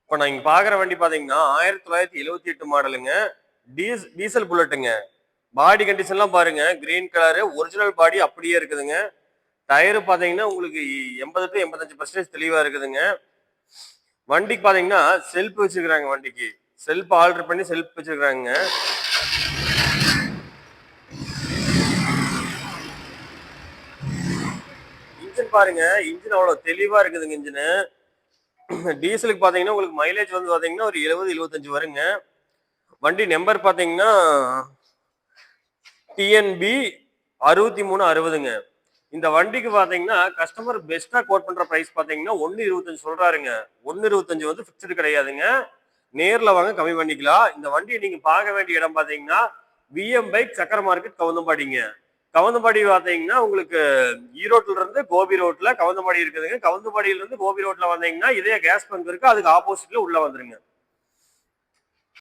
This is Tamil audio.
இப்போ நான் இங்க பாக்குற வண்டி பாத்தீங்கன்னா 1978 மாடலுங்க. டீசல் புல்லட்டுங்க. பாடி கண்டிஷன்லாம் பாருங்க. கிரீன் கலரு ஒரிஜினல் பாடி அப்படியே இருக்குதுங்க. டயர் பாத்தீங்கன்னா உங்களுக்கு 80 டு 85% தெளிவா இருக்குதுங்க. வண்டிக்கு பாத்தீங்கன்னா செல்ஃப் வச்சிருக்காங்க. வண்டிக்கு செல்ஃப் ஆல்டர் பண்ணி செல்ஃப் வச்சிருக்காங்க. இன்ஜின் பாருங்க. இன்ஜின் அவ்வளவு தெளிவா இருக்குதுங்க. இன்ஜின் டீசலுக்கு பாத்தீங்கன்னா உங்களுக்கு மைலேஜ் வந்து பாத்தீங்கன்னா ஒரு 70-75 வருங்க. வண்டி நம்பர் பாத்தீங்கன்னா டிஎன்பி 6360ங்க. இந்த வண்டிக்கு பாத்தீங்கன்னா கஸ்டமர் பெஸ்டா கோட் பண்ற பிரைஸ் பாத்தீங்கன்னா 1.25 சொல்றாருங்க. 1.25 வந்து பிக்ஸ்டு கிடையாதுங்க. நேர்ல வாங்க கம்மி பண்ணிக்கலாம். இந்த வண்டியை நீங்க பார்க்க வேண்டிய இடம் பாத்தீங்கன்னா விஎம் பைக் சக்கர மார்க்கெட் கவுந்தம்பாடிங்க. கவுந்தம்பாடி பாத்தீங்கன்னா உங்களுக்கு ஈரோட்ல இருந்து கோபி ரோட்ல கவுந்தம்பாடி இருக்குதுங்க. கவுந்தம்பாடியில இருந்து கோபி ரோட்ல வந்தீங்கன்னா இதே கேஸ் பங்க் இருக்கு. அதுக்கு ஆப்போசிட்ல உள்ள வந்துருங்க.